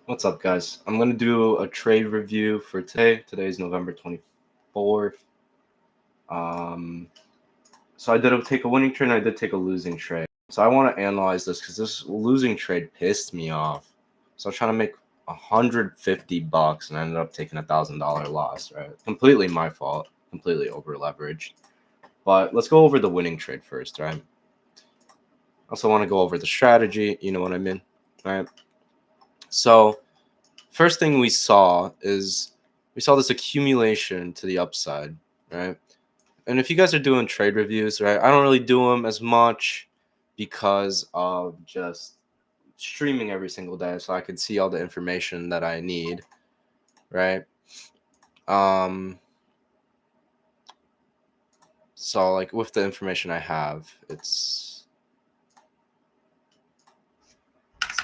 What's up, guys? I'm going to do a trade review for today. Today is November 24th. So I did take a winning trade and I did take a losing trade. So I want to analyze this because this losing trade pissed me off. So I was trying to make $150 and I ended up taking $1,000 loss, right? Completely my fault. Completely over leveraged. But let's go over the winning trade first, right? I also want to go over the strategy. You know what I mean, right? So first thing we saw is this accumulation to the upside, right? And if you guys are doing trade reviews, right, I don't really do them as much because of just streaming every single day so I can see all the information that I need, right? So like with the information I have, it's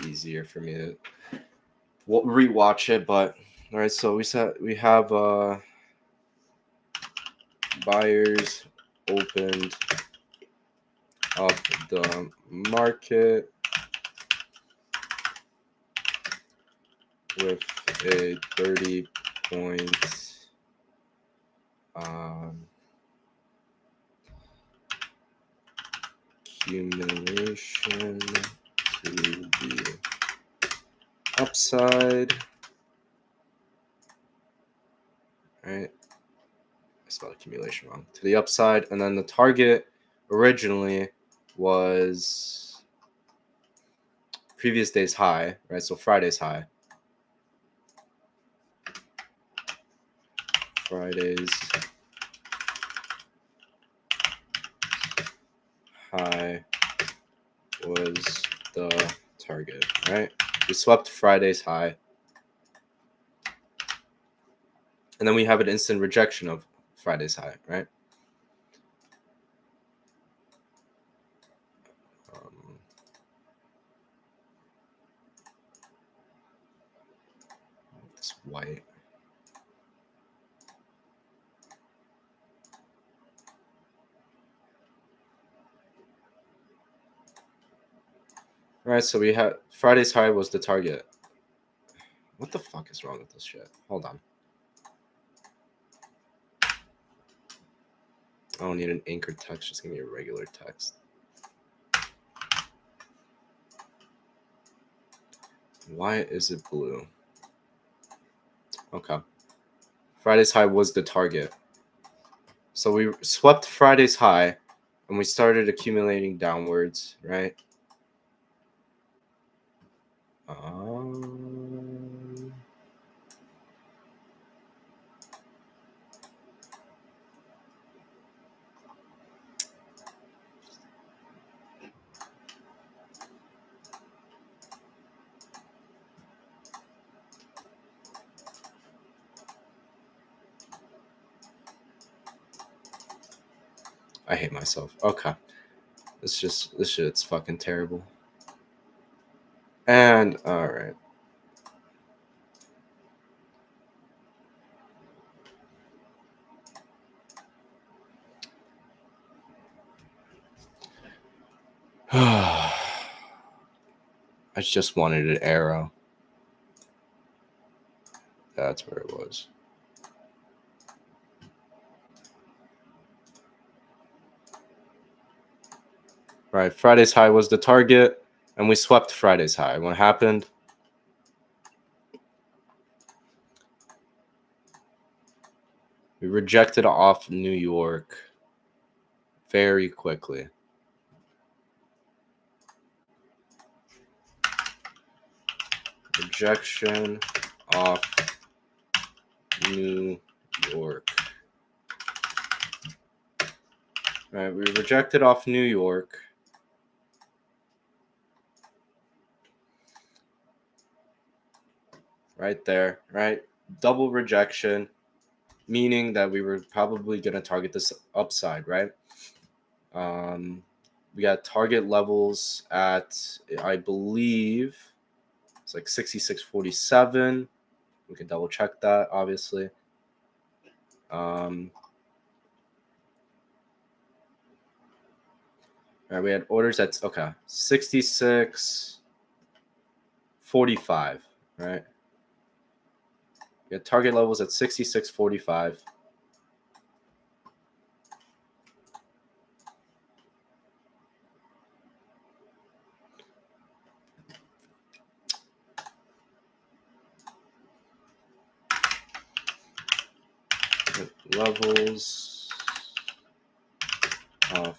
easier for me to rewatch it. But all right, so we have buyers opened up the market with a 30 points accumulation to the upside. Right? I spelled accumulation wrong. To the upside, and then the target originally was previous day's high, right? So Friday's high. Friday's high was the target, right? We swept Friday's high. And then we have an instant rejection of Friday's high, right? It's white. All right, so we had Friday's high was the target. What the fuck is wrong with this shit? Hold on. I don't need an anchored text. Just give me a regular text. Why is it blue? Okay. Friday's high was the target. So we swept Friday's high and we started accumulating downwards, right? I hate myself. Okay. This shit's fucking terrible. And all right. I just wanted an arrow. That's where it was. Right, Friday's high was the target, and we swept Friday's high. What happened? We rejected off New York very quickly. Rejection off New York. Right, we rejected off New York. Right there, right? Double rejection, meaning that we were probably going to target this upside, right? We got target levels at, I believe, it's like 66.47. We can double check that, obviously. Right, we had orders at 66.45, right? We had target levels at 66.45. Levels of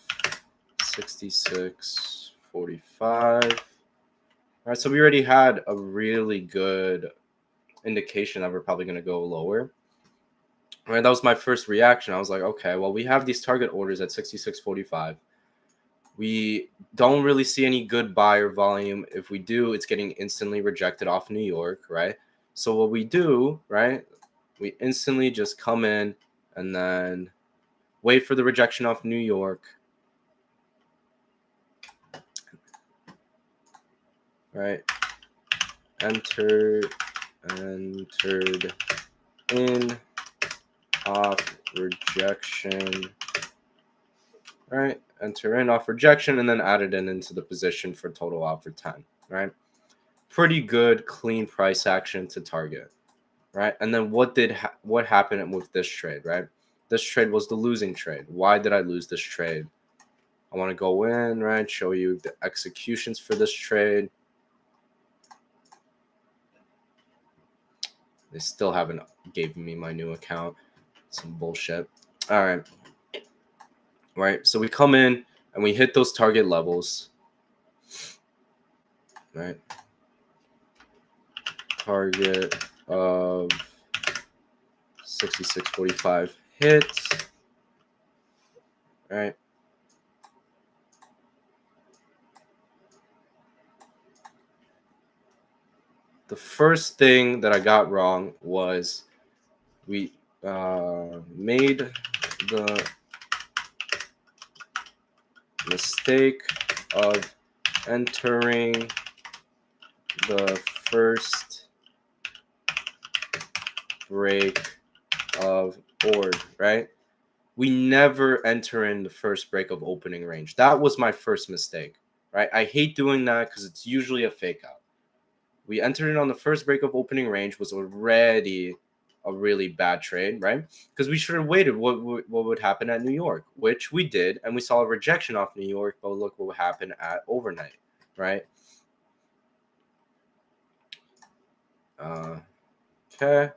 66.45. All right, so we already had a really good indication that we're probably going to go lower. All right, that was my first reaction. I was like, okay, well, we have these target orders at 66.45. We don't really see any good buyer volume. If we do, it's getting instantly rejected off New York, right? So what we do, right, we instantly just come in and then wait for the rejection off New York. Right? Entered in off rejection. Right? Enter in off rejection and then added in into the position for total offer 10. Right? Pretty good, clean price action to target. Right? And then what happened with this trade, right? This trade was the losing trade. Why did I lose this trade? I want to go in, right? Show you the executions for this trade. They still haven't given me my new account. Some bullshit. All right. Right. So we come in and we hit those target levels. Right. Target of 66.45 hits. Right. The first thing that I got wrong was we made the mistake of entering the first break of board, right? We never enter in the first break of opening range. That was my first mistake, right? I hate doing that because it's usually a fake out. We entered in on the first break of opening range, was already a really bad trade, right? Because we should have waited what would happen at New York, which we did, and we saw a rejection off New York, but look what happened at overnight, right? Okay.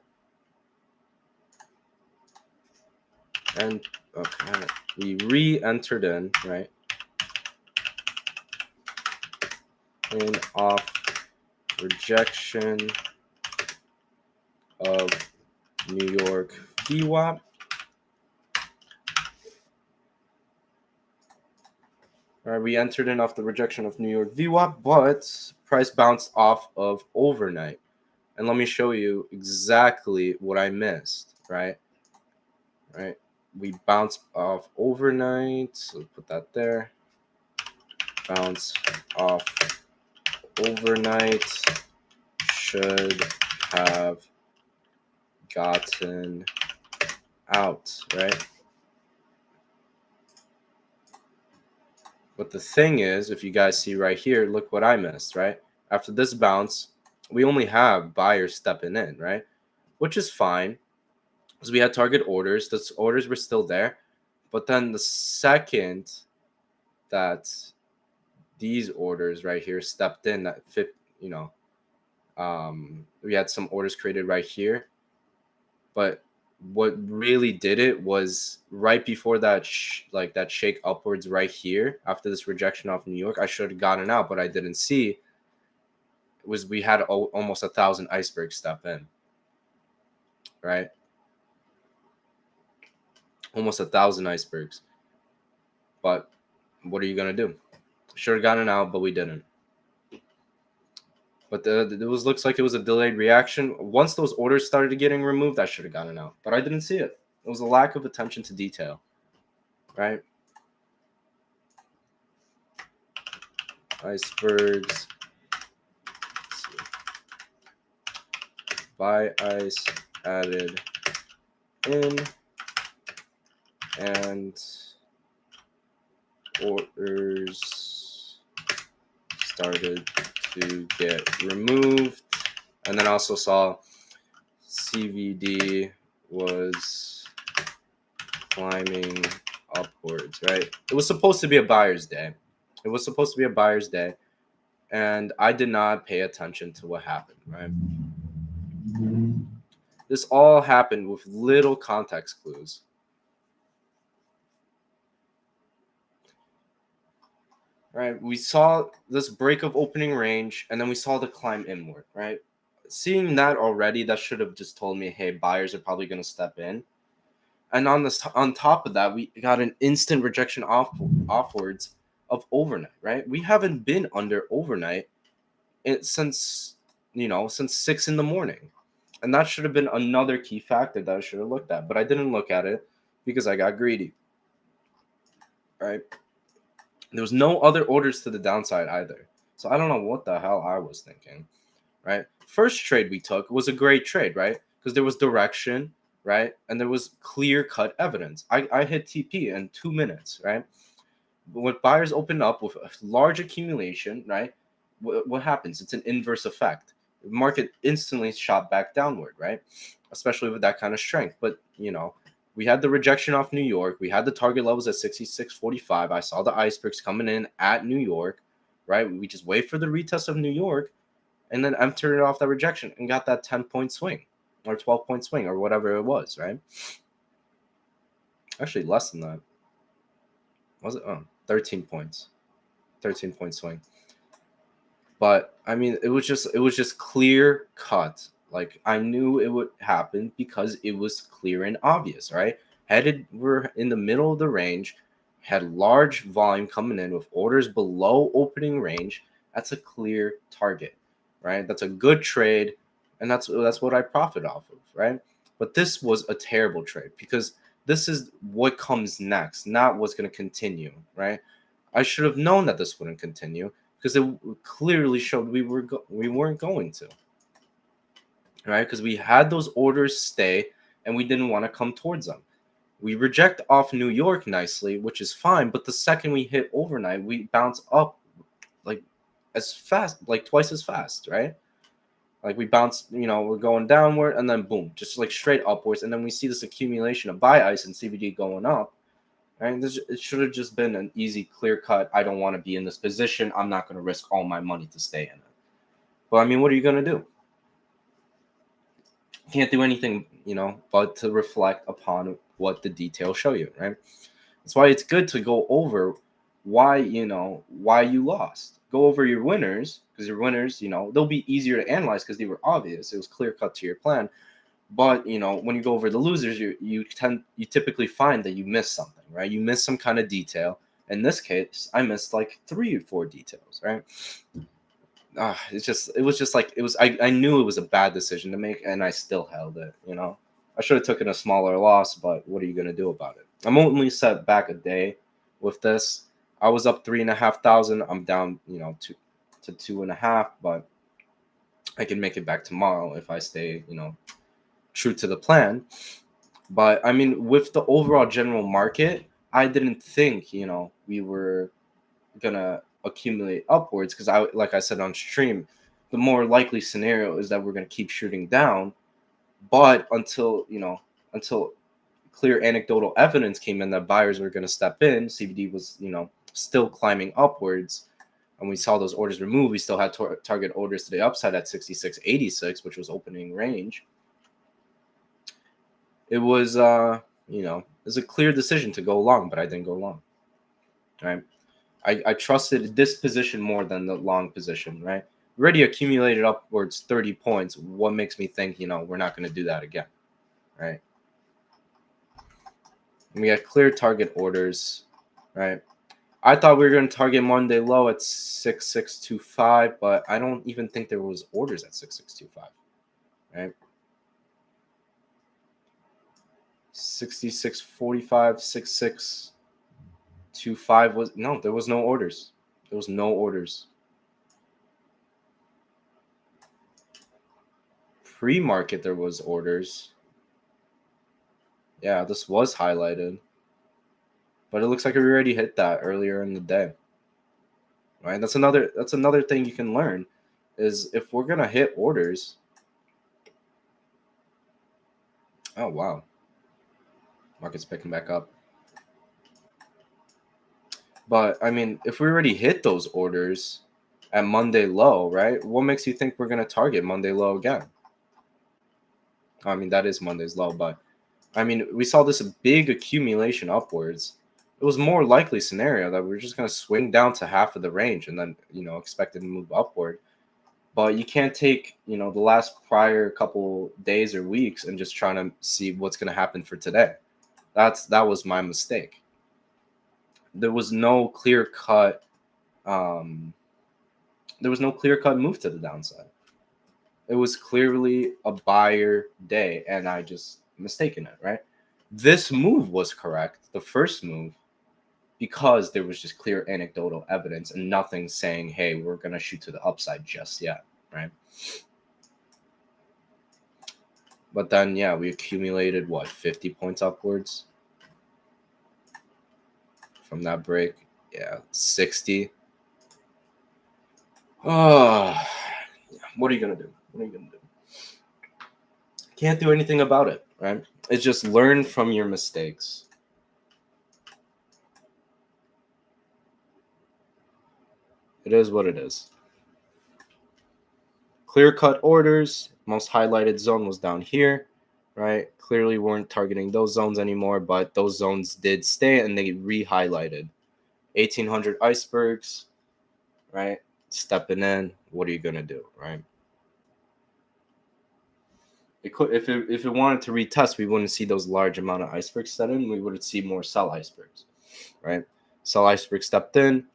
And okay, we re-entered in, right? In off rejection of New York VWAP. All right, we entered in off the rejection of New York VWAP, but price bounced off of overnight. And let me show you exactly what I missed, right? Right. We bounced off overnight. So put that there. Bounce off overnight. Should have gotten out, right? But the thing is, if you guys see right here, look what I missed, right? After this bounce, we only have buyers stepping in, right? Which is fine because we had target orders. Those orders were still there. But then the second that these orders right here stepped in, that fit, we had some orders created right here. But what really did it was right before that, that shake upwards right here after this rejection off New York. I should have gotten out, but I didn't see. Was we had almost 1,000 icebergs step in, right? Almost 1,000 icebergs. But what are you gonna do? Should have gotten out, but we didn't. But it looks like it was a delayed reaction. Once those orders started getting removed, I should have gotten out, but I didn't see it. It was a lack of attention to detail, right? Icebergs. Buy ice added in and orders started to get removed. And then also saw CVD was climbing upwards, right? It was supposed to be a buyer's day. It was supposed to be a buyer's day, and I did not pay attention to what happened, right? This all happened with little context clues. Right? We saw this break of opening range, and then we saw the climb inward, right? Seeing that already, that should have just told me, hey, buyers are probably going to step in. And on top of that, we got an instant rejection offwards of overnight, right? We haven't been under overnight since since 6 in the morning, and that should have been another key factor that I should have looked at, but I didn't look at it because I got greedy, right? There was no other orders to the downside either, so I don't know what the hell I was thinking, right? First trade we took was a great trade, right? Because there was direction, right? And there was clear cut evidence. I hit TP in 2 minutes, right? But when buyers open up with a large accumulation, right? What happens? It's an inverse effect. The market instantly shot back downward, right? Especially with that kind of strength. But we had the rejection off New York. We had the target levels at 66.45. I saw the icebergs coming in at New York, right? We just wait for the retest of New York, and then entered it off that rejection and got that 10-point swing or 12-point swing or whatever it was, right? Actually, less than that. Was it? 13 points. 13-point swing. But I mean, it was just clear cut. Like, I knew it would happen because it was clear and obvious, right? We're in the middle of the range, had large volume coming in with orders below opening range. That's a clear target, right? That's a good trade, and that's what I profit off of, right? But this was a terrible trade because this is what comes next, not what's going to continue, right? I should have known that this wouldn't continue because it clearly showed we weren't going to, right? Because we had those orders stay and we didn't want to come towards them. We reject off New York nicely, which is fine, but the second we hit overnight, we bounce up like as fast, like twice as fast, right? Like we bounce, we're going downward and then boom, just like straight upwards, and then we see this accumulation of buy ice and CVD going up. Right? It should have just been an easy, clear cut. I don't want to be in this position. I'm not going to risk all my money to stay in it. But I mean, what are you going to do? You can't do anything, but to reflect upon what the details show you, right? That's why it's good to go over why you lost. Go over your winners, because your winners, they'll be easier to analyze because they were obvious. It was clear cut to your plan. But when you go over the losers, you typically find that you miss something, right? You miss some kind of detail. In this case, I missed like 3 or 4 details, right? I knew it was a bad decision to make, and I still held it. I should have taken a smaller loss, but what are you gonna do about it? I'm only set back a day with this. I was up 3,500. I'm down, to 2.5, but I can make it back tomorrow if I stay, true to the plan. But I mean, with the overall general market, I didn't think we were gonna accumulate upwards because like I said on stream, the more likely scenario is that we're gonna keep shooting down. But until clear anecdotal evidence came in that buyers were gonna step in, CVD was still climbing upwards, and we saw those orders removed. We still had target orders to the upside at 66.86, which was opening range. It was it was a clear decision to go long, but I didn't go long. Right? I trusted this position more than the long position, right? Already accumulated upwards 30 points. What makes me think, we're not going to do that again, right? And we had clear target orders, right? I thought we were going to target Monday low at 6625, but I don't even think there was orders at 6625, right? 66.45, 66.25 there was no orders. There was no orders. Pre-market, there was orders. Yeah, this was highlighted. But it looks like we already hit that earlier in the day. Right? That's another thing you can learn is if we're going to hit orders, Oh, wow. Market's picking back up. But I mean, if we already hit those orders at Monday low, right? What makes you think we're going to target Monday low again? I mean, that is Monday's low, but I mean, we saw this big accumulation upwards. It was more likely scenario that we're just going to swing down to half of the range and then, expect it to move upward. But you can't take, the last prior couple days or weeks and just trying to see what's going to happen for today. That was my mistake. There was no clear cut move to the downside. It was clearly a buyer day, and I just mistaken it, right? This move was correct, the first move, because there was just clear anecdotal evidence and nothing saying, hey, we're going to shoot to the upside just yet, right? But then, yeah, we accumulated, 50 points upwards from that break? Yeah, 60. Oh, what are you going to do? What are you going to do? Can't do anything about it, right? It's just learn from your mistakes. It is what it is. Clear-cut orders, most highlighted zone was down here, right? Clearly weren't targeting those zones anymore, but those zones did stay and they re-highlighted. 1,800 icebergs, right? Stepping in, what are you going to do, right? It could, if it wanted to retest, we wouldn't see those large amount of icebergs set in. We would see more sell icebergs, right? Sell icebergs stepped in,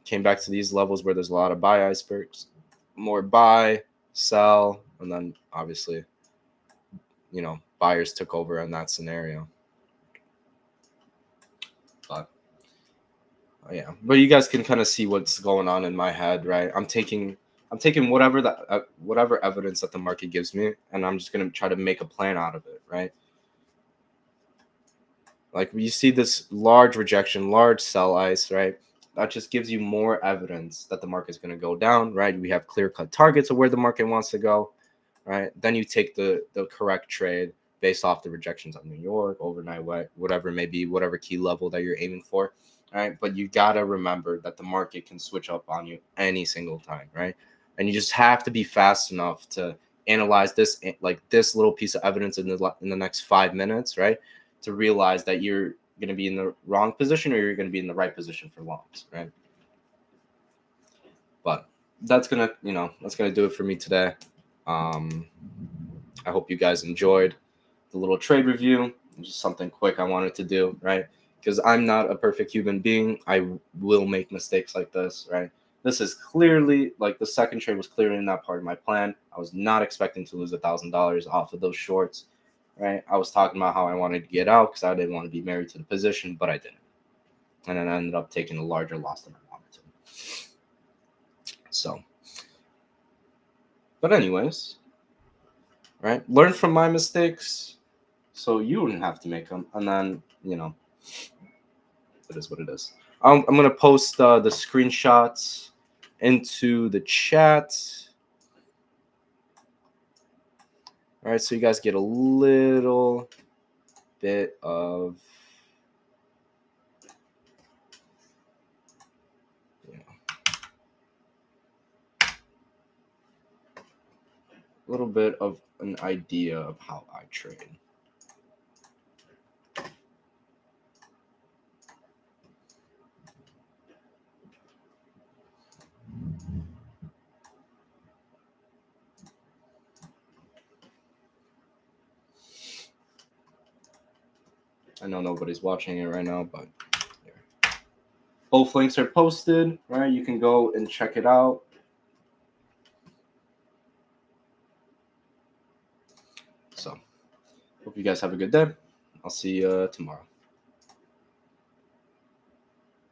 came back to these levels where there's a lot of buy icebergs, more buy, sell, and then obviously, buyers took over in that scenario. But but you guys can kind of see what's going on in my head, right? I'm taking whatever evidence that the market gives me, and I'm just gonna try to make a plan out of it, right? Like you see this large rejection, large sell ice, right? That just gives you more evidence that the market's going to go down, right? We have clear-cut targets of where the market wants to go, right? Then you take the correct trade based off the rejections on New York, overnight, whatever it may be, whatever key level that you're aiming for, right? But you got to remember that the market can switch up on you any single time, right? And you just have to be fast enough to analyze this, like this little piece of evidence in the next 5 minutes, right? To realize that you're going to be in the wrong position or you're going to be in the right position for longs, right? But that's gonna do it for me today. I hope you guys enjoyed the little trade review. Just something quick I wanted to do, right? Because I'm not a perfect human being. I will make mistakes like this, right? This is clearly, like, the second trade was clearly not part of my plan. I was not expecting to lose $1,000 off of those shorts, right? I was talking about how I wanted to get out because I didn't want to be married to the position, but I didn't. And then I ended up taking a larger loss than I wanted to. So, but anyways, right? Learn from my mistakes so you wouldn't have to make them. And then, it is what it is. I'm going to post the screenshots into the chat. All right, so you guys get a little bit of an idea of how I trade. I know nobody's watching it right now, but yeah. Both links are posted, right? You can go and check it out. So, hope you guys have a good day. I'll see you tomorrow.